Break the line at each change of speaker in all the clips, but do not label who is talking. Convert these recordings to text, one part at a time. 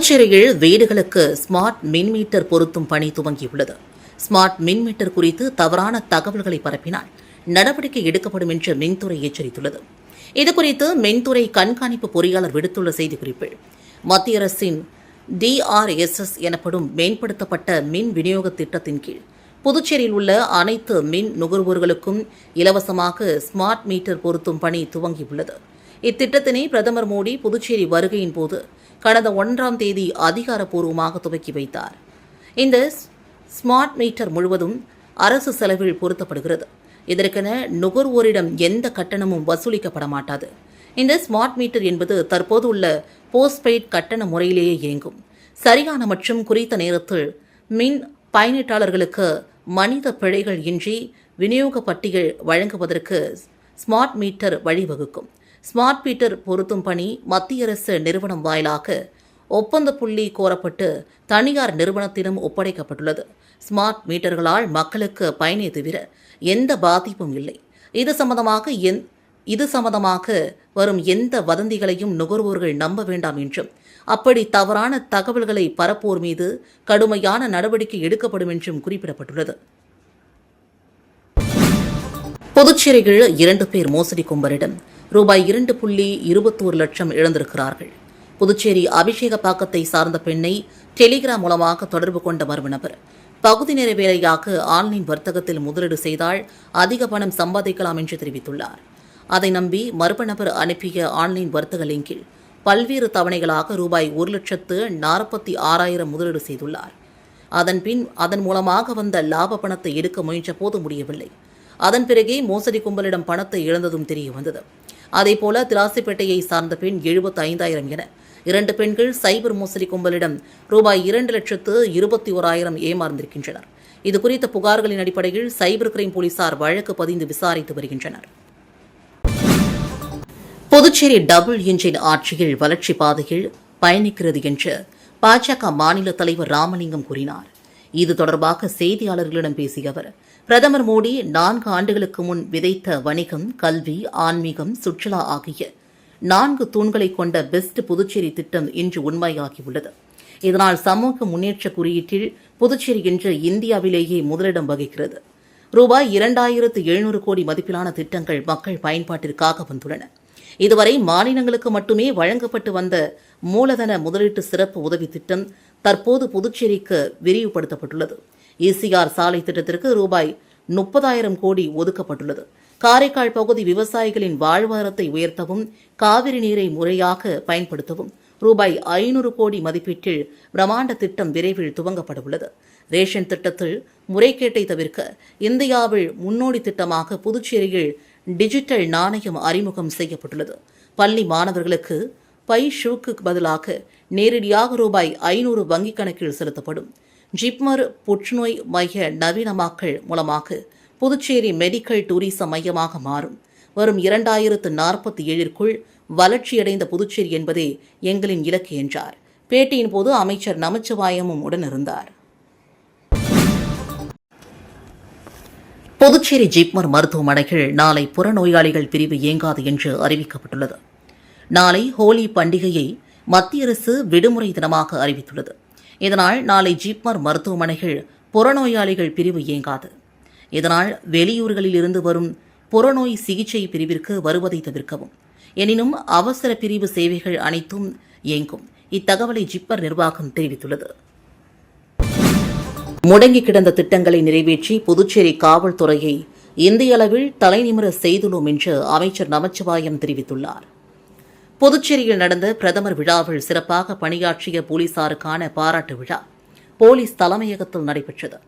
புதுச்சேரியில் வீடுகளுக்கு ஸ்மார்ட் மின் மீட்டர் பொருத்தும் பணி துவங்கியுள்ளது. ஸ்மார்ட் மின் மீட்டர் குறித்து தவறான தகவல்களை பரப்பினால் நடவடிக்கை எடுக்கப்படும் என்று மின்துறை எச்சரித்துள்ளது. இதுகுறித்து மின்துறை கண்காணிப்பு பொறியாளர் விடுத்துள்ள செய்திக்குறிப்பில், மத்திய அரசின் DRSS எனப்படும் மேம்படுத்தப்பட்ட மின் விநியோக திட்டத்தின் கீழ் புதுச்சேரியில் உள்ள அனைத்து மின் நுகர்வோர்களுக்கும் இலவசமாக ஸ்மார்ட் மீட்டர் பொருத்தும் பணி துவங்கியுள்ளது. இத்திட்டத்தினை பிரதமர் மோடி புதுச்சேரி வருகையின் போது கடந்த 1ஆம் தேதி அதிகாரப்பூர்வமாக துவக்கி வைத்தார். இந்த ஸ்மார்ட் மீட்டர் முழுவதும் அரசு செலவில் பொருத்தப்படுகிறது. இதற்கென நுகர்வோரிடம் எந்த கட்டணமும் வசூலிக்கப்பட மாட்டாது. இந்த ஸ்மார்ட் மீட்டர் என்பது தற்போது உள்ள போஸ்ட்பெய்ட் கட்டண முறையிலேயே இயங்கும். சரியான மற்றும் குறித்த நேரத்தில் மின் பயனீட்டாளர்களுக்கு மனித பிழைகள் இன்றி விநியோக பட்டியல் வழங்குவதற்கு ஸ்மார்ட் மீட்டர் வழிவகுக்கும். ஸ்மார்ட் மீட்டர் பொருத்தும் பணி மத்திய அரசு நிறுவனம் வாயிலாக ஒப்பந்த புள்ளி கோரப்பட்டு தனியார் நிறுவனத்திடம் ஒப்படைக்கப்பட்டுள்ளது. ஸ்மார்ட் மீட்டர்களால் மக்களுக்கு பயனே தவிர எந்த பாதிப்பும் இல்லை. இது சம்பந்தமாக வரும் எந்த வதந்திகளையும் நுகர்வோர்கள் நம்ப வேண்டாம் என்றும், அப்படி தவறான தகவல்களை பரப்போர் மீது கடுமையான நடவடிக்கை எடுக்கப்படும் என்றும் குறிப்பிடப்பட்டுள்ளது. புதுச்சேரியில் 2 பேர் மோசடி கும்பலிடம் ரூபாய் 2.21 லட்சம் இழந்திருக்கிறார்கள். புதுச்சேரி அபிஷேகப்பாக்கத்தை சார்ந்த பெண்ணை டெலிகிராம் மூலமாக தொடர்பு கொண்ட மர்ம நபர் பகுதி நேர வேலையாக ஆன்லைன் வர்த்தகத்தில் முதலீடு செய்தால் அதிக பணம் சம்பாதிக்கலாம் என்று தெரிவித்துள்ளார். அதை நம்பி மர்ம நபர் அனுப்பிய ஆன்லைன் வர்த்தக லிங்கில் பல்வேறு தவணைகளாக ரூபாய் 1,46,000 முதலீடு செய்துள்ளார். அதன் மூலமாக வந்த லாப பணத்தை எடுக்க முயன்ற போது முடியவில்லை. அதன் பிறகே மோசடி கும்பலிடம் பணத்தை இழந்ததும் தெரிய வந்தது. அதேபோல திராசிப்பேட்டையை சார்ந்த பெண் 75,000 என 2 பெண்கள் சைபர் மோசடி கும்பலிடம் ரூபாய் 2,21,000 ஏமாந்திருக்கின்றனர். இதுகுறித்த புகார்களின் அடிப்படையில் சைபர் கிரைம் போலீசார் வழக்கு பதிந்து விசாரித்து வருகின்றனர். புதுச்சேரி டபுள் இன்ஜின் ஆட்சியில் வளர்ச்சி பாதையில் பயணிக்கிறது என்று பாஜக மாநில தலைவர் ராமலிங்கம் கூறினார். இது தொடர்பாக செய்தியாளர்களிடம் பேசிய அவர், பிரதமர் மோடி 4 ஆண்டுகளுக்கு முன் விதைத்த வணிகம், கல்வி, ஆன்மீகம், சுற்றுலா ஆகிய 4 தூண்களை கொண்ட பெஸ்ட் புதுச்சேரி திட்டம் இன்று உண்மையாகியுள்ளது. இதனால் சமூக முன்னேற்ற குறியீட்டில் புதுச்சேரி இன்று இந்தியாவிலேயே முதலிடம் வகிக்கிறது. ரூபாய் 2,700 கோடி மதிப்பிலான திட்டங்கள் மக்கள் பயன்பாட்டிற்காக வந்துள்ளன. இதுவரை மாநிலங்களுக்கு மட்டுமே வழங்கப்பட்டு வந்த மூலதன முதலீட்டு சிறப்பு உதவி திட்டம் தற்போது புதுச்சேரிக்கு விரிவுபடுத்தப்பட்டுள்ளது. ECR சாலை திட்டத்திற்கு ரூபாய் 30,000 கோடி ஒதுக்கப்பட்டுள்ளது. காரைக்கால் பகுதி விவசாயிகளின் வாழ்வாதாரத்தை உயர்த்தவும், காவிரி நீரை முறையாக பயன்படுத்தவும் ரூபாய் 500 கோடி மதிப்பீட்டில் பிரம்மாண்ட திட்டம் விரைவில் துவங்கப்பட உள்ளது. ரேஷன் திட்டத்தில் முறைகேட்டை தவிர்க்க இந்தியாவில் முன்னோடி திட்டமாக புதுச்சேரியில் டிஜிட்டல் நாணயம் அறிமுகம் செய்யப்பட்டுள்ளது. பள்ளி மாணவர்களுக்கு பை ஷூக்கு பதிலாக நேரடியாக ரூபாய் 500 வங்கிக் கணக்கில் செலுத்தப்படும். ஜிப்மர் புற்றுநோய் மைய நவீனமாக்கல் மூலமாக புதுச்சேரி மெடிக்கல் டூரிசம் மையமாக மாறும். வரும் 2047ற்குள் வளர்ச்சியடைந்த புதுச்சேரி என்பதே எங்களின் இலக்கு என்றார். பேட்டியின் போது அமைச்சர் நமச்சிவாயமும் உடனிருந்தார். புதுச்சேரி ஜிப்மர் மருத்துவமனையில் நாளை புறநோயாளிகள் பிரிவு இயங்காது என்று அறிவிக்கப்பட்டுள்ளது. நாளை ஹோலி பண்டிகையை மத்திய அரசு விடுமுறை தினமாக அறிவித்துள்ளது. இதனால் நாளை ஜிப்மர் மருத்துவமனைகள் புறநோயாளிகள் பிரிவு இயங்காது. இதனால் வெளியூர்களில் இருந்து வரும் புறநோய் சிகிச்சை பிரிவிற்கு வருவதை தவிர்க்கவும். எனினும் அவசர பிரிவு சேவைகள் அனைத்தும் இயங்கும். இத்தகவலை ஜிப்மர் நிர்வாகம் தெரிவித்துள்ளது. முடங்கி கிடந்த திட்டங்களை நிறைவேற்றி புதுச்சேரி காவல்துறையை இந்திய அளவில் தலைநிமிர செய்துள்ளோம் என்று அமைச்சர் நமச்சிவாயம் தெரிவித்துள்ளார். புதுச்சேரியில் நடந்த பிரதமர் விழாவில் சிறப்பாக பணியாற்றிய போலீசாருக்கான பாராட்டு விழா போலீஸ் தலைமையகத்தில் நடைபெற்றது.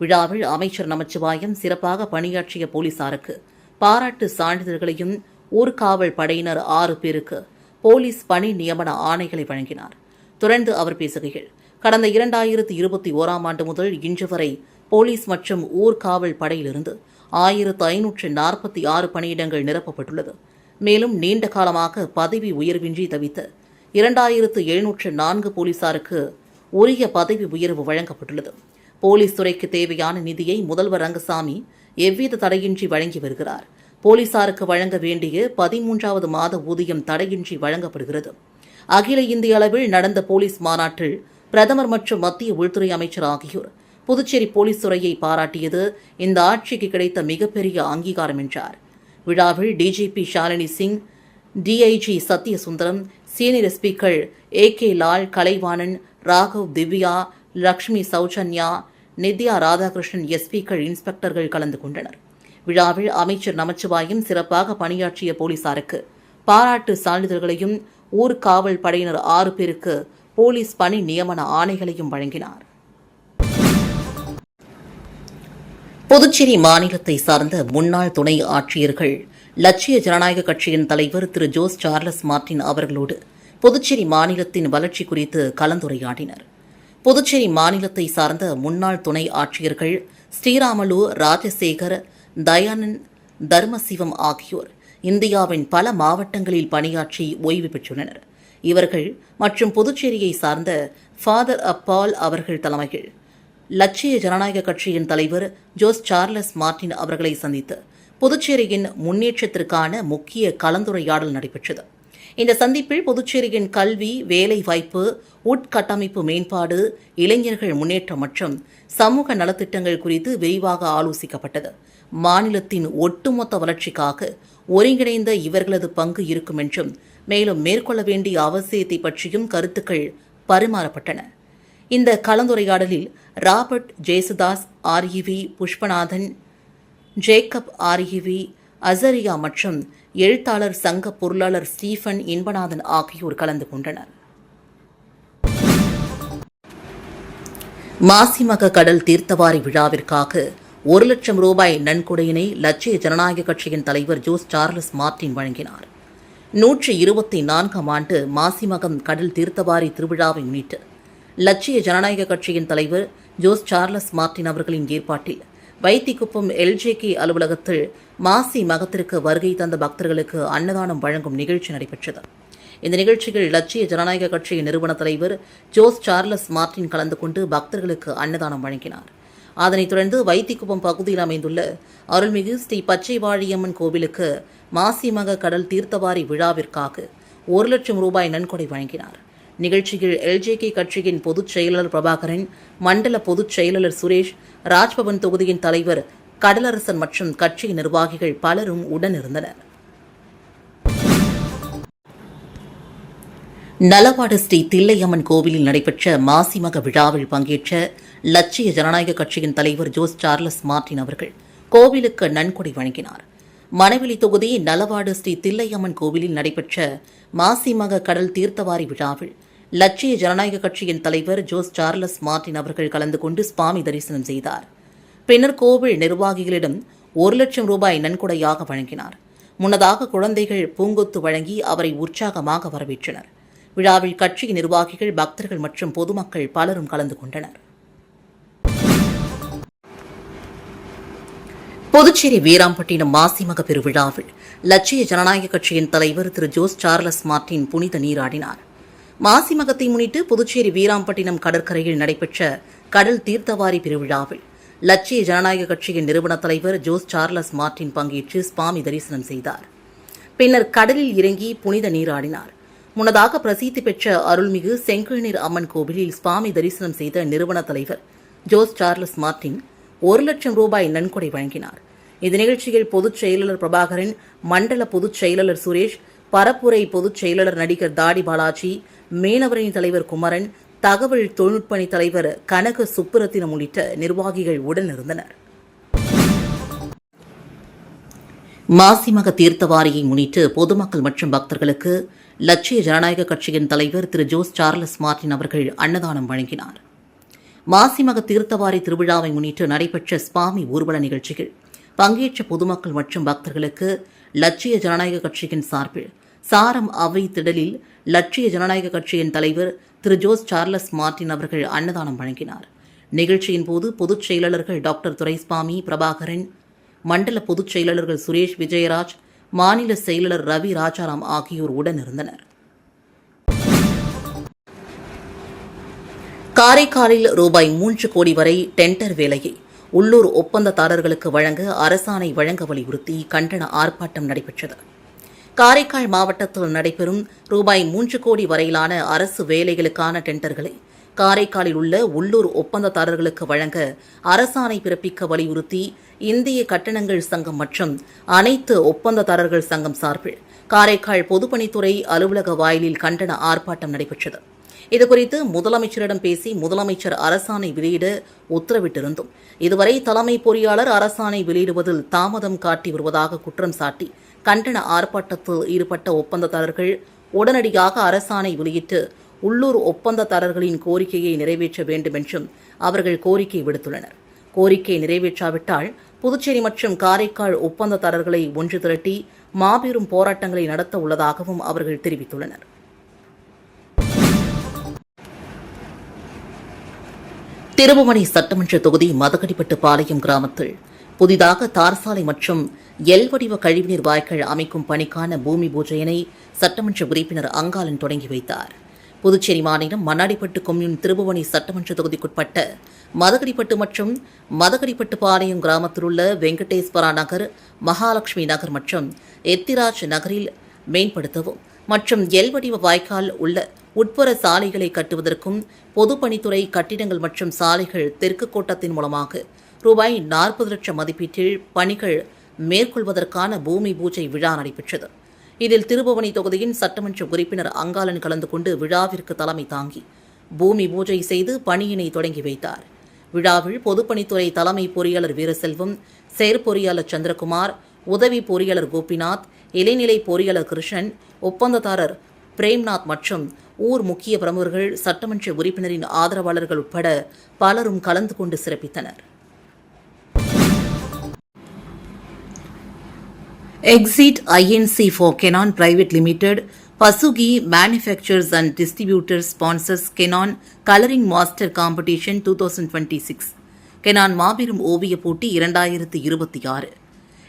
விழாவில் அமைச்சர் நமச்சிவாயம் சிறப்பாக பணியாற்றிய போலீசாருக்கு பாராட்டு சான்றிதழ்களையும் ஊர்காவல் படையினர் 6 பேருக்கு போலீஸ் பணி நியமன ஆணைகளை வழங்கினார். தொடர்ந்து அவர் பேசுகையில், கடந்த 2021ஆம் ஆண்டு முதல் இன்று வரை போலீஸ் மற்றும் ஊர்காவல் படையிலிருந்து 1546 பணியிடங்கள் நிரப்பப்பட்டுள்ளது. மேலும் நீண்ட காலமாக பதவி உயர்வின்றி தவித்த 2704 போலீசாருக்கு உரிய பதவி உயர்வு வழங்கப்பட்டுள்ளது. போலீஸ் துறைக்கு தேவையான நிதியை முதல்வர் ரங்கசாமி எவ்வித தடையின்றி வழங்கி வருகிறார். போலீசாருக்கு வழங்க வேண்டிய 13வது மாத ஊதியம் தடையின்றி வழங்கப்படுகிறது. அகில இந்திய அளவில் நடந்த போலீஸ் மாநாட்டில் பிரதமர் மற்றும் மத்திய உள்துறை அமைச்சர் ஆகியோர் புதுச்சேரி போலீஸ் துறையை பாராட்டியது இந்த ஆட்சிக்கு கிடைத்த மிகப்பெரிய அங்கீகாரம் என்றார். விழாவில் DGP Shalini Singh, DIG Sathyasundaram, senior எஸ்பிக்கள் AK லால், கலைவாணன், ராகவ், திவ்யா, லக்ஷ்மி, சௌஜன்யா, நித்யா ராதாகிருஷ்ணன், எஸ்பிக்கள், இன்ஸ்பெக்டர்கள் கலந்து கொண்டனர். விழாவில் அமைச்சர் நமச்சிவாயம் சிறப்பாக பணியாற்றிய போலீசாருக்கு பாராட்டு சான்றிதழ்களையும் ஊர்காவல் படையினர் 6 பேருக்கு போலீஸ் பணி நியமன ஆணைகளையும் வழங்கினார். புதுச்சேரி மாநிலத்தை சார்ந்த முன்னாள் துணை ஆட்சியர்கள் லட்சிய ஜனநாயக கட்சியின் தலைவர் திரு ஜோஸ் சார்லஸ் மார்டின் அவர்களோடு புதுச்சேரி மாநிலத்தின் வளர்ச்சி குறித்து கலந்துரையாடினர். புதுச்சேரி மாநிலத்தை சார்ந்த முன்னாள் துணை ஆட்சியர்கள் ஸ்ரீராமலு, ராஜசேகர், தயானந்த், தர்மசிவம் ஆகியோர் இந்தியாவின் பல மாவட்டங்களில் பணியாற்றி ஓய்வு பெற்றுள்ளனர். இவர்கள் மற்றும் புதுச்சேரியை சார்ந்த ஃபாதர் அப்பால் அவர்கள் தலைமையில் லட்சிய ஜனநாயக கட்சியின் தலைவர் ஜோஸ் சார்லஸ் மார்டின் அவர்களை சந்தித்து புதுச்சேரியின் முன்னேற்றத்திற்கான முக்கிய கலந்துரையாடல் நடைபெற்றது. இந்த சந்திப்பில் புதுச்சேரியின் கல்வி, வேலைவாய்ப்பு, உட்கட்டமைப்பு மேம்பாடு, இளைஞர்கள் முன்னேற்றம் மற்றும் சமூக நலத்திட்டங்கள் குறித்து விரிவாக ஆலோசிக்கப்பட்டது. மாநிலத்தின் ஒட்டுமொத்த வளர்ச்சிக்காக ஒருங்கிணைந்த இவர்களது பங்கு இருக்கும் என்றும் மேலும் மேற்கொள்ள வேண்டிய அவசியத்தை பற்றியும் கருத்துக்கள் பரிமாறப்பட்டன. இந்த கலந்துரையாடலில் Robert Jesudas, REV Pushpanathan, Jacob REV, Azariah மற்றும் எழுத்தாளர் சங்க பொருளாளர் ஸ்டீஃபன் இன்பநாதன் ஆகியோர் கலந்து கொண்டனர். மாசிமக கடல் தீர்த்தவாரி விழாவிற்காக 1 லட்சம் ரூபாய் நன்கொடையினை லட்சிய ஜனநாயக கட்சியின் தலைவர் ஜோஸ் சார்லஸ் மார்டின் வழங்கினார். 124ஆம் ஆண்டு மாசிமகம் கடல் தீர்த்தவாரி திருவிழாவை முன்னிட்டு லட்சிய ஜனநாயக கட்சியின் தலைவர் ஜோஸ் சார்லஸ் மார்டின் அவர்களின் ஏற்பாட்டில் வைத்திக்குப்பம் LJK அலுவலகத்தில் மாசி மகத்திற்கு வருகை தந்த பக்தர்களுக்கு அன்னதானம் வழங்கும் நிகழ்ச்சி நடைபெற்றது. இந்த நிகழ்ச்சியில் லட்சிய ஜனநாயக கட்சியின் நிறுவன தலைவர் ஜோஸ் சார்லஸ் மார்டின் கலந்து கொண்டு பக்தர்களுக்கு அன்னதானம் வழங்கினார். அதனைத் தொடர்ந்து வைத்திக்குப்பம் பகுதியில் அமைந்துள்ள அருள்மிகு ஸ்ரீ பச்சைவாழியம்மன் கோவிலுக்கு மாசிமக கடல் தீர்த்தவாரி விழாவிற்காக 1 லட்சம் ரூபாய் நன்கொடை வழங்கினார். நிகழ்ச்சியில் LJK கட்சியின் பொதுச் செயலாளர் பிரபாகரன், மண்டல பொதுச் செயலாளர் சுரேஷ், ராஜ்பவன் தொகுதியின் தலைவர் கடலரசன் மற்றும் கட்சியின் நிர்வாகிகள் பலரும் உடனிருந்தனர். நலவாடு ஸ்ரீ தில்லையம்மன் கோவிலில் நடைபெற்ற மாசிமக விழாவில் பங்கேற்ற லட்சிய ஜனநாயக கட்சியின் தலைவர் ஜோஸ் சார்லஸ் மார்டின் அவர்கள் கோவிலுக்கு நன்கொடை வழங்கினார். மணவெளி தொகுதி நலவாடு ஸ்ரீ தில்லையம்மன் கோவிலில் நடைபெற்ற மாசிமக கடல் தீர்த்தவாரி விழாவில் லட்சிய ஜனநாயக கட்சியின் தலைவர் ஜோஸ் சார்லஸ் மார்டின் அவர்கள் கலந்து கொண்டு சுவாமி தரிசனம் செய்தார். பின்னர் கோவில் நிர்வாகிகளிடம் 1 லட்சம் ரூபாய் நன்கொடையாக வழங்கினார். முன்னதாக குழந்தைகள் பூங்கொத்து வழங்கி அவரை உற்சாகமாக வரவேற்றனர். விழாவில் கட்சியின் நிர்வாகிகள், பக்தர்கள் மற்றும் பொதுமக்கள் பலரும் கலந்து கொண்டனர். புதுச்சேரி வீராம்பட்டினம் மாசிமக பெருவிழாவில் லட்சிய ஜனநாயக கட்சியின் தலைவர் திரு ஜோஸ் சார்லஸ் மார்டின் புனித நீராடினார். மாசிமகத்தை முன்னிட்டு புதுச்சேரி வீராம்பட்டினம் கடற்கரையில் நடைபெற்ற கடல் தீர்த்தவாரி பெருவிழாவில் லட்சிய ஜனநாயக கட்சியின் நிறுவன தலைவர் ஜோஸ் சார்லஸ் மார்டின் பங்கேற்று சுவாமி தரிசனம் செய்தார். பின்னர் கடலில் இறங்கி புனித நீராடினார். முன்னதாக பிரசித்தி பெற்ற அருள்மிகு செங்கழுநீர் அம்மன் கோவிலில் சுவாமி தரிசனம் செய்த நிறுவன தலைவர் ஜோஸ் சார்லஸ் மார்டின் 1 லட்சம் ரூபாய் நன்கொடை வழங்கினார். இந்த நிகழ்ச்சியில் பொதுச் செயலாளர் பிரபாகரன், மண்டல பொதுச் செயலாளர் சுரேஷ், பரப்புரை பொதுச் செயலாளர் நடிகர் தாடி பாலாஜி, மீனவரணி தலைவர் குமரன், தகவல் தொழில்நுட்பணி தலைவர் கனக சுப்புரத்தினம் உள்ளிட்ட நிர்வாகிகள் உடனிருந்தனர். மாசிமக தீர்த்தவாரியை முன்னிட்டு பொதுமக்கள் மற்றும் பக்தர்களுக்கு லட்சிய ஜனநாயக கட்சியின் தலைவர் திரு ஜோஸ் சார்லஸ் மார்டின் அவர்கள் அன்னதானம் வழங்கினார். மாசிமக தீர்த்தவாரி திருவிழாவை முன்னிட்டு நடைபெற்ற சுவாமி ஊர்வல நிகழ்ச்சியில் பங்கேற்ற பொதுமக்கள் மற்றும் பக்தர்களுக்கு லட்சிய ஜனநாயக கட்சியின் சார்பில் சாரம் அவை திடலில் லட்சிய ஜனநாயக கட்சியின் தலைவர் திரு ஜோஸ் சார்லஸ் மார்டின் அவர்கள் அன்னதானம் வழங்கினார். நிகழ்ச்சியின் போது பொதுச் செயலாளர்கள் டாக்டர் துரைசுவாமி, பிரபாகரன், மண்டல பொதுச் செயலாளர்கள் சுரேஷ், விஜயராஜ், மாநில செயலாளர் ரவி ராஜாராம் ஆகியோர் உடனிருந்தனர். காரைக்காலில் ரூபாய் 3 கோடி வரை டெண்டர் வேலையை உள்ளூர் ஒப்பந்ததாரர்களுக்கு வழங்க அரசாணை வழங்க வலியுறுத்தி கண்டன ஆர்ப்பாட்டம் நடைபெற்றது. காரைக்கால் மாவட்டத்தில் நடைபெறும் ரூபாய் 3 கோடி வரையிலான அரசு வேலைகளுக்கான டெண்டர்களை காரைக்காலில் உள்ள உள்ளூர் ஒப்பந்ததாரர்களுக்கு வழங்க அரசாணை பிறப்பிக்க வலியுறுத்தி இந்திய கட்டணங்கள் சங்கம் மற்றும் அனைத்து ஒப்பந்ததாரர்கள் சங்கம் சார்பில் காரைக்கால் பொதுப்பணித்துறை அலுவலக வாயிலில் கண்டன ஆர்ப்பாட்டம் நடைபெற்றது. இதுகுறித்து முதலமைச்சரிடம் பேசி முதலமைச்சர் அரசாணை வெளியிட உத்தரவிட்டிருந்தும் இதுவரை தலைமை பொறியாளர் அரசாணை வெளியிடுவதில் தாமதம் காட்டி வருவதாக குற்றம் சாட்டி கண்டன ஆர்ப்பாட்டத்தில் ஈடுபட்ட ஒப்பந்ததாரர்கள் உடனடியாக அரசாணை வெளியிட்டு உள்ளூர் ஒப்பந்ததாரர்களின் கோரிக்கையை நிறைவேற்ற வேண்டும் என்றும் அவர்கள் கோரிக்கை விடுத்துள்ளனர். கோரிக்கை நிறைவேற்றாவிட்டால் புதுச்சேரி மற்றும் காரைக்கால் ஒப்பந்ததாரர்களை ஒன்று திரட்டி மாபெரும் போராட்டங்களை நடத்த உள்ளதாகவும் அவர்கள் தெரிவித்துள்ளனர். திருபுவனை சட்டமன்ற தொகுதி மதகடிப்பட்டு பாளையம் கிராமத்தில் புதிதாக தார் சாலை மற்றும் எல் வடிவ கழிவுநீர் வாய்க்கால் அமைக்கும் பணிக்கான பூமி பூஜையினை சட்டமன்ற உறுப்பினர் அங்காளன் தொடங்கி வைத்தார். புதுச்சேரி மாநிலம் மண்ணாடிப்பட்டு கொம்யூன் திருபுவனை சட்டமன்ற தொகுதிக்குட்பட்ட மதகடிப்பட்டு மற்றும் மதகடிப்பட்டு பாளையம் கிராமத்தில் உள்ள வெங்கடேஸ்வரா நகர், மகாலட்சுமி நகர் மற்றும் எத்திராஜ் நகரில் மேம்படுத்தவும் மற்றும் எல் வடிவ வாய்க்கால் உள்ள உட்புற சாலைகளை கட்டுவதற்கும் பொதுப்பணித்துறை கட்டிடங்கள் மற்றும் சாலைகள் தெற்கு கோட்டத்தின் மூலமாக ரூபாய் 40 லட்சம் மதிப்பீட்டில் பணிகள் மேற்கொள்வதற்கான பூமி பூஜை விழா நடைபெற்றது. இதில் திருபுவனை தொகுதியின் சட்டமன்ற உறுப்பினர் அங்காளன் கலந்து கொண்டு விழாவிற்கு தலைமை தாங்கி பூமி பூஜை செய்து பணியினை தொடங்கி வைத்தார். விழாவில் பொதுப்பணித்துறை தலைமை பொறியாளர் வீரசெல்வம், செயற்பொறியாளர் சந்திரகுமார், உதவி பொறியாளர் கோபிநாத், இளைநிலை பொறியாளர் கிருஷ்ணன், ஒப்பந்ததாரர் பிரேம்நாத் மற்றும் ஊர் முக்கிய பிரமுகர்கள், சட்டமன்ற உறுப்பினரின் ஆதரவாளர்கள் உட்பட பலரும் கலந்து கொண்டு சிறப்பித்தனர். Exit INC for Kenon Private Limited, Pasugi Manufacturers and Distributors sponsors Kenon Coloring Master Competition 2026. Kenon மாபெரும் ஓவிய போட்டி 2026.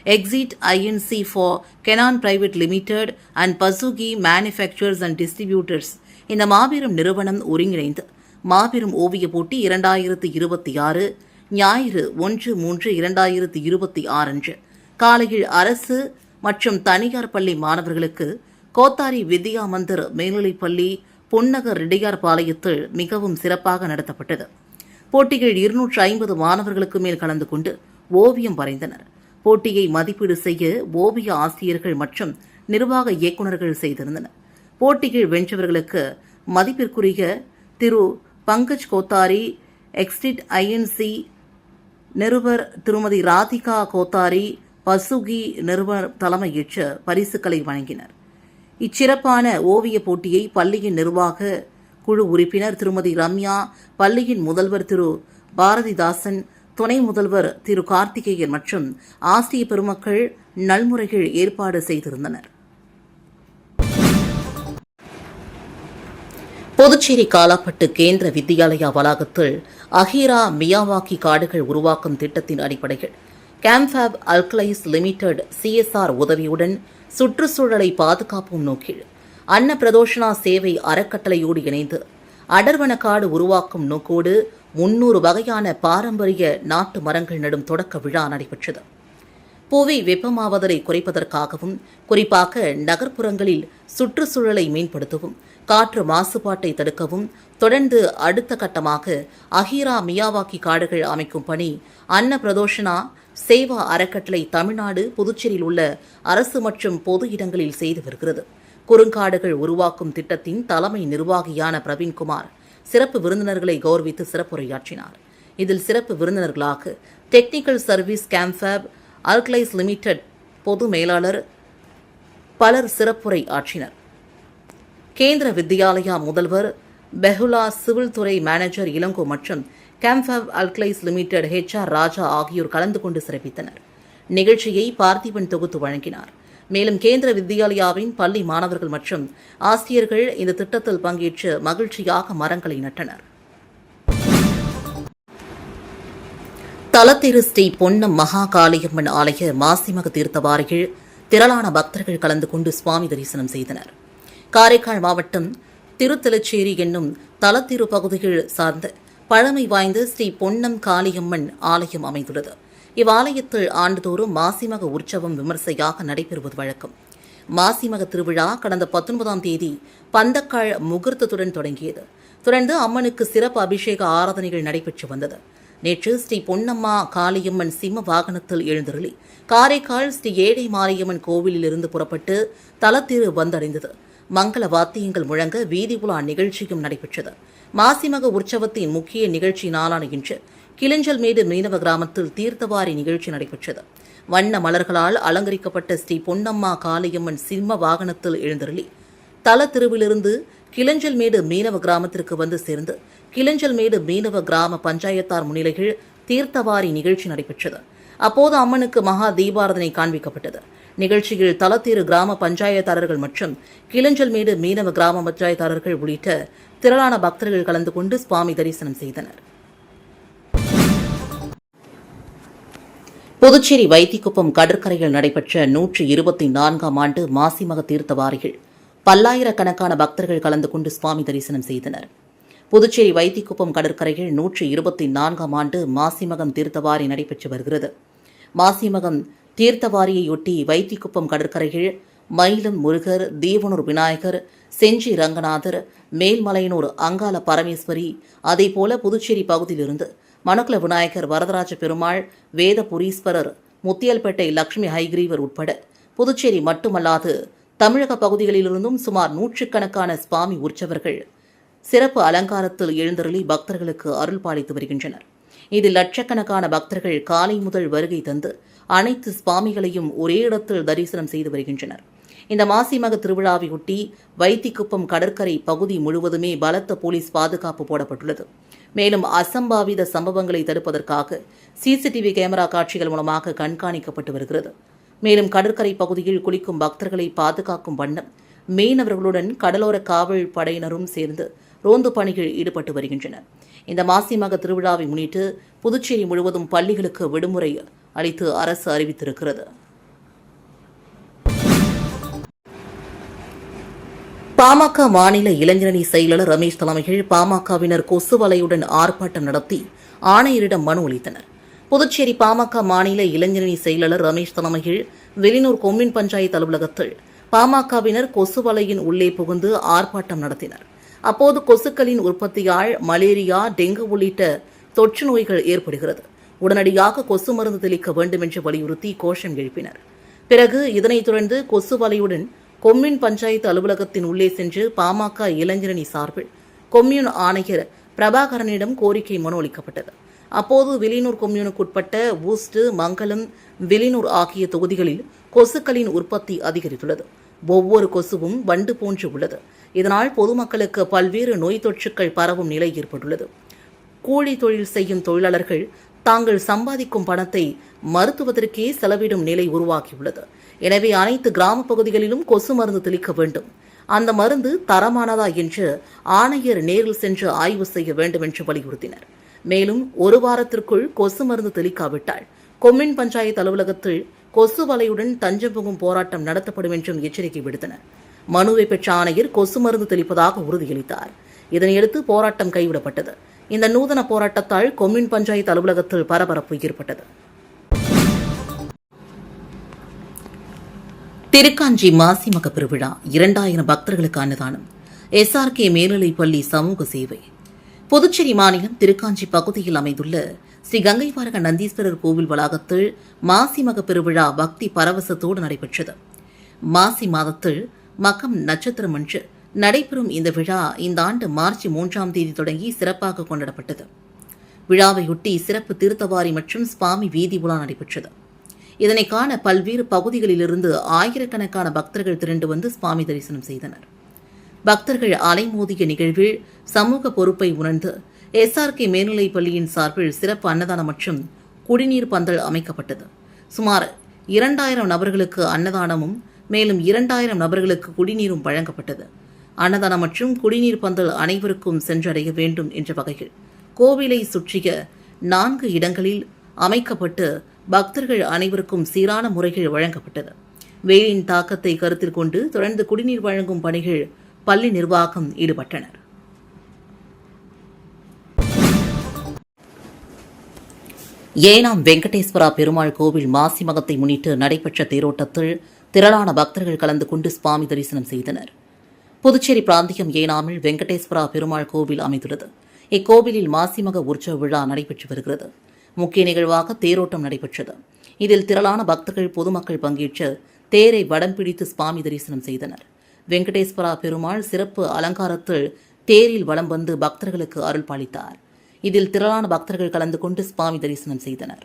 Exit INC for Kenon Private Limited and Pasugi Manufacturers and Distributors இந்த மாபெரும் நிறுவனம் ஒருங்கிணைந்து மாபெரும் ஓவிய போட்டி 2026 ஞாயிறு 1/3/2026 அன்று காலையில் அரசு மற்றும் தனியார் பள்ளி மாணவர்களுக்கு கோத்தாரி வித்யா மந்திர் மேல்நிலைப்பள்ளி பொன்னகர் ரெட்டியார் பாளையத்தில் மிகவும் சிறப்பாக நடத்தப்பட்டது. போட்டியில் 250 மாணவர்களுக்கு மேல் கலந்து கொண்டு ஓவியம் வரைந்தனர். போட்டியை மதிப்பீடு செய்ய ஓவிய ஆசிரியர்கள் மற்றும் நிர்வாக இயக்குநர்கள் செய்திருந்தனர். போட்டியில் வென்றவர்களுக்கு மதிப்பிற்குரிய திரு பங்கஜ் கோத்தாரி, எக்ஸிட் ஐஎன்சி நிருபர் திருமதி ராதிகா கோத்தாரி, பசுகி நிறுவனர் தலைமையேற்று பரிசுகளை வழங்கினர். இச்சிறப்பான ஓவிய போட்டியை பள்ளியின் நிர்வாக குழு உறுப்பினர் திருமதி ரம்யா, பள்ளியின் முதல்வர் திரு பாரதிதாசன், துணை முதல்வர் திரு கார்த்திகேயன் மற்றும் ஆசிரிய பெருமக்கள் நல்முறைகள் ஏற்பாடு செய்திருந்தனர். புதுச்சேரி காலாப்பட்டு கேந்திர வித்யாலயா வளாகத்தில் அஹீரா மியாவாக்கி காடுகள் உருவாக்கும் திட்டத்தின் அடிப்படையில் கேம்ஃபேப் அல்கலைஸ் லிமிடெட் CSR உதவியுடன் சுற்றுச்சூழலை பாதுகாப்பும் நோக்கில் அன்ன பிரதோஷனா சேவை அறக்கட்டளையோடு இணைந்து அடர்வனக்காடு உருவாக்கும் நோக்கோடு 300 வகையான பாரம்பரிய நாட்டு மரங்கள் நடும் தொடக்க விழா நடைபெற்றது. புவி வெப்பமாவதலை குறைப்பதற்காகவும் குறிப்பாக நகர்ப்புறங்களில் சுற்றுச்சூழலை மேம்படுத்தவும் காற்று மாசுபாட்டை தடுக்கவும் தொடர்ந்து அடுத்த கட்டமாக அஹீரா மியாவாக்கி காடுகள் அமைக்கும் பணி அன்ன பிரதோஷனா சேவா அறக்கட்டளை தமிழ்நாடு, புதுச்சேரியில் உள்ள அரசு மற்றும் பொது இடங்களில் செய்து வருகிறது. குறுங்காடுகள் உருவாக்கும் திட்டத்தின் தலைமை நிர்வாகியான பிரவீன்குமார் சிறப்பு விருந்தினர்களை கௌரவித்து சிறப்புரையாற்றினார். இதில் சிறப்பு விருந்தினர்களாக டெக்னிக்கல் சர்வீஸ் கேம்ஃபேப் அல்கலைஸ் லிமிடெட் பொது மேலாளர் பலர் சிறப்புரை ஆற்றினர். கேந்திர வித்யாலயா முதல்வர் பெஹுலா, சிவில் துறை மேனேஜர் இளங்கோ மற்றும் கேம்ஃபேப் அல்கலைஸ் லிமிடெட் HR ராஜா ஆகியோர் கலந்து கொண்டு சிறப்பித்தனர். நிகழ்ச்சியை பார்த்திபன் தொகுத்து வழங்கினார். மேலும் கேந்திர வித்யாலயாவின் பள்ளி மாணவர்கள் மற்றும் ஆசிரியர்கள் இந்த திட்டத்தில் பங்கேற்று மகிழ்ச்சியாக மரங்களை நட்டனர். தலத்திரு ஸ்ரீ பொன்னம் மகா காளியம்மன் ஆலய மாசிமக தீர்த்தவாரியில் திரளான பக்தர்கள் கலந்து கொண்டு சுவாமி தரிசனம் செய்தனர். காரைக்கால் மாவட்டம் திருத்தலச்சேரி என்னும் தலத்திரு பகுதியில் சார்ந்த பழமை வாய்ந்த ஸ்ரீ பொன்னம் காளியம்மன் ஆலயம் அமைந்துள்ளது. இவ்வாலயத்தில் ஆண்டுதோறும் மாசிமக உற்சவம் விமர்சையாக நடைபெறுவது வழக்கம். மாசிமக திருவிழா கடந்த 19ஆம் தேதி பந்தக்கால் முகூர்த்தத்துடன் தொடங்கியது. தொடர்ந்து அம்மனுக்கு சிறப்பு அபிஷேக ஆராதனைகள் நடைபெற்று வந்தது. நேற்று ஸ்ரீ பொன்னம்மா காளியம்மன் சிம்ம வாகனத்தில் எழுந்தருளி காரைக்கால் ஸ்ரீ ஏழை மாரியம்மன் கோவிலிலிருந்து புறப்பட்டு தலத்திரு வந்தடைந்தது. மங்கள வாத்தியங்கள் முழங்க வீதி உலா நிகழ்ச்சியும் நடைபெற்றது. மாசிமக உற்சவத்தின் முக்கிய நிகழ்ச்சி நாளான இன்று கிளிஞ்சல்மேடு மீனவ கிராமத்தில் தீர்த்தவாரி நிகழ்ச்சி நடைபெற்றது. வண்ண மலர்களால் அலங்கரிக்கப்பட்ட ஸ்ரீ பொன்னம்மா காளியம்மன் சிம்ம வாகனத்தில் எழுந்தருளி தல திருவிலிருந்து கிளிஞ்சல்மேடு மீனவ கிராமத்திற்கு வந்து சேர்ந்து கிளிஞ்சல்மேடு மீனவ கிராம பஞ்சாயத்தார் முன்னிலையில் தீர்த்தவாரி நிகழ்ச்சி நடைபெற்றது. அப்போது அம்மனுக்கு மகா தீபாராதனை காண்பிக்கப்பட்டது. நிகழ்ச்சியில் தலத்தீரு கிராம பஞ்சாயத்தாளர்கள் மற்றும் கிளிஞ்சல்மேடு மீனவ கிராம பஞ்சாயத்தாளர்கள் உள்ளிட்ட திரளான பக்தர்கள் கலந்து கொண்டு சுவாமி தரிசனம் செய்தனர். புதுச்சேரி வைத்திக்குப்பம் கடற்கரையில் நடைபெற்ற 124ஆம் ஆண்டு மாசிமக தீர்த்தவாரியில் பல்லாயிரக்கணக்கான பக்தர்கள் கலந்து கொண்டு சுவாமி தரிசனம் செய்தனர். புதுச்சேரி வைத்திக்குப்பம் கடற்கரையில் 124ஆம் ஆண்டு மாசிமகம் தீர்த்தவாரி நடைபெற்று வருகிறது. மாசிமகம் தீர்த்தவாரியையொட்டி வைத்திக்குப்பம் கடற்கரையில் மயிலம் முருகர், தீவனூர் விநாயகர், செஞ்சி ரங்கநாதர், மேல்மலையனூர் அங்காள பரமேஸ்வரி, அதேபோல புதுச்சேரி பகுதியிலிருந்து மணக்குள விநாயகர், வரதராஜ பெருமாள், வேதபுரீஸ்வரர், முத்தியல்பேட்டை லட்சுமி ஹைகிரீவர் உட்பட புதுச்சேரி மட்டுமல்லாது தமிழக பகுதிகளிலிருந்தும் சுமார் 100கணக்கான சுவாமி உற்சவர்கள் சிறப்பு அலங்காரத்தில் எழுந்தருளி பக்தர்களுக்கு அருள் பாலித்து வருகின்றனர். இதில் லட்சக்கணக்கான பக்தர்கள் காலை முதல் வருகை தந்து அனைத்து சுவாமிகளையும் ஒரே இடத்தில் தரிசனம் செய்து வருகின்றனர். இந்த மாசிமக திருவிழாவையொட்டி வைத்திக்குப்பம் கடற்கரை பகுதி முழுவதுமே பலத்த போலீஸ் பாதுகாப்பு போடப்பட்டுள்ளது. மேலும் அசம்பாவித சம்பவங்களை தடுப்பதற்காக சிசிடிவி கேமரா காட்சிகள் மூலமாக கண்காணிக்கப்பட்டு வருகிறது. மேலும் கடற்கரை பகுதியில் குளிக்கும் பக்தர்களை பாதுகாக்கும் வண்ணம் மீனவர்களுடன் கடலோர காவல் படையினரும் சேர்ந்து ரோந்து பணியில் ஈடுபட்டு வருகின்றனர். இந்த மாசிமக திருவிழாவை முன்னிட்டு புதுச்சேரி முழுவதும் பள்ளிகளுக்கு விடுமுறை அளித்து அரசு அறிவித்திருக்கிறது. பாமக மாநில இளைஞரணி செயலாளர் ரமேஷ் தலைமையில் பாமகவினர் கொசு வலையுடன் ஆர்ப்பாட்டம் நடத்தி ஆணையரிடம் மனு அளித்தனர். புதுச்சேரி பாமக மாநில இளைஞரணி செயலாளர் ரமேஷ் தலைமையில் வெளியூர் கொம்யூன் பஞ்சாயத்து அலுவலகத்தில் பாமகவினர் கொசு வலையின் உள்ளே புகுந்து ஆர்ப்பாட்டம் நடத்தினர். அப்போது கொசுக்களின் உற்பத்தியால் மலேரியா, டெங்கு உள்ளிட்ட தொற்று நோய்கள் ஏற்படுகிறது. உடனடியாக கொசு மருந்து தெளிக்க வேண்டும் என்று வலியுறுத்தி கோஷம் எழுப்பினர். பிறகு இதனைத் தொடர்ந்து கொசு வலையுடன் கொம்யூன் பஞ்சாயத்து அலுவலகத்தின் உள்ளே சென்று பாமக இளைஞரணி சார்பில் கொம்யூன் ஆணையர் பிரபாகரனிடம் கோரிக்கை மனு அளிக்கப்பட்டது. அப்போது வெளியூர் கொம்யூனுக்குட்பட்ட ஊஸ்ட், மங்கலம், வெளியூர் ஆகிய தொகுதிகளில் கொசுக்களின் உற்பத்தி அதிகரித்துள்ளது. ஒவ்வொரு கொசுவும் வண்டு போன்று உள்ளது. இதனால் பொதுமக்களுக்கு பல்வேறு நோய் தொற்றுக்கள் பரவும் நிலை ஏற்பட்டுள்ளது. கூலி தொழில் செய்யும் தொழிலாளர்கள் தாங்கள் சம்பாதிக்கும் பணத்தை மருத்துவத்திற்கே செலவிடும் நிலை உருவாகியுள்ளது. எனவே அனைத்து கிராம பகுதிகளிலும் கொசு மருந்து தெளிக்க வேண்டும். அந்த மருந்து தரமானதா என்று ஆணையர் நேரில் சென்று ஆய்வு செய்ய வேண்டும் என்று வலியுறுத்தினர். மேலும் ஒரு வாரத்திற்குள் கொசு மருந்து தெளிக்காவிட்டால் கொம்யூன் பஞ்சாயத்து அலுவலகத்தில் கொசு வலையுடன் தஞ்சம் புகும் போராட்டம் நடத்தப்படும் என்றும் எச்சரிக்கை விடுத்தனர். மனுவை பெற்ற ஆணையர் கொசு மருந்து தெளிப்பதாக உறுதியளித்தார். இதனையடுத்து போராட்டம் கைவிடப்பட்டது. இந்த நூதன போராட்டத்தால் கொம்யூன் பஞ்சாயத்து அலுவலகத்தில் பரபரப்பு ஏற்பட்டது. திருக்காஞ்சி மாசிமக பெருவிழா 2000 பக்தர்களுக்கு அன்னதானம். SRK மேல்நிலைப்பள்ளி சமூக சேவை. புதுச்சேரி மாநிலம் திருக்காஞ்சி பகுதியில் அமைந்துள்ள ஸ்ரீ கங்கைவாரக நந்தீஸ்வரர் கோவில் வளாகத்தில் மாசிமக பெருவிழா பக்தி பரவசத்தோடு நடைபெற்றது. மாசி மாதத்தில் மகம் நட்சத்திரம் அன்று நடைபெறும் இந்த விழா இந்த ஆண்டு மார்ச் 3ஆம் தேதி தொடங்கி சிறப்பாக கொண்டாடப்பட்டது. விழாவையொட்டி சிறப்பு தீர்த்தவாரி மற்றும் சுவாமி வீதி உலா நடைபெற்றது. இதனை காண பல்வேறு பகுதிகளிலிருந்து ஆயிரக்கணக்கான பக்தர்கள் திரண்டு வந்து சுவாமி தரிசனம் செய்தனர். பக்தர்கள் அலைமோதிய நிகழ்வில் சமூக பொறுப்பை உணர்ந்து SRK மேல்நிலைப் பள்ளியின் சார்பில் சிறப்பு அன்னதானம் மற்றும் குடிநீர் பந்தல் அமைக்கப்பட்டது. சுமார் 2000 நபர்களுக்கு அன்னதானமும் மேலும் 2000 நபர்களுக்கு குடிநீரும் வழங்கப்பட்டது. அன்னதானம் மற்றும் குடிநீர் பந்தல் அனைவருக்கும் சென்றடைய வேண்டும் என்ற வகையில் கோவிலை சுற்றிய 4 இடங்களில் அமைக்கப்பட்டு பக்தர்கள் அனைவருக்கும் சீரான முறைகள் வழங்கப்பட்டது. வெயிலின் தாக்கத்தை கருத்தில் கொண்டு தொடர்ந்து குடிநீர் வழங்கும் பணிகள் பள்ளி நிர்வாகம் ஈடுபட்டனர். ஏனாம் வெங்கடேஸ்வரா பெருமாள் கோவில் மாசி மகத்தை முன்னிட்டு நடைபெற்ற தேரோட்டத்தில் திரளான பக்தர்கள் கலந்து கொண்டு சுவாமி தரிசனம் செய்தனர். புதுச்சேரி பிராந்தியம் ஏனாமில் வெங்கடேஸ்வரா பெருமாள் கோவில் அமைந்துள்ளது. இக்கோவிலில் மாசிமக உற்சவ விழா நடைபெற்று வருகிறது. முக்கிய நிகழ்வாக தேரோட்டம் நடைபெற்றது. இதில் திரளான பக்தர்கள் பொதுமக்கள் பங்கேற்று தேரை வடம் பிடித்து சுவாமி தரிசனம் செய்தனர். வெங்கடேஸ்வரா பெருமாள் சிறப்பு அலங்காரத்தில் தேரில் வலம் வந்து பக்தர்களுக்கு அருள் பாலித்தார். இதில் திரளான பக்தர்கள் கலந்து கொண்டு சுவாமி தரிசனம் செய்தனர்.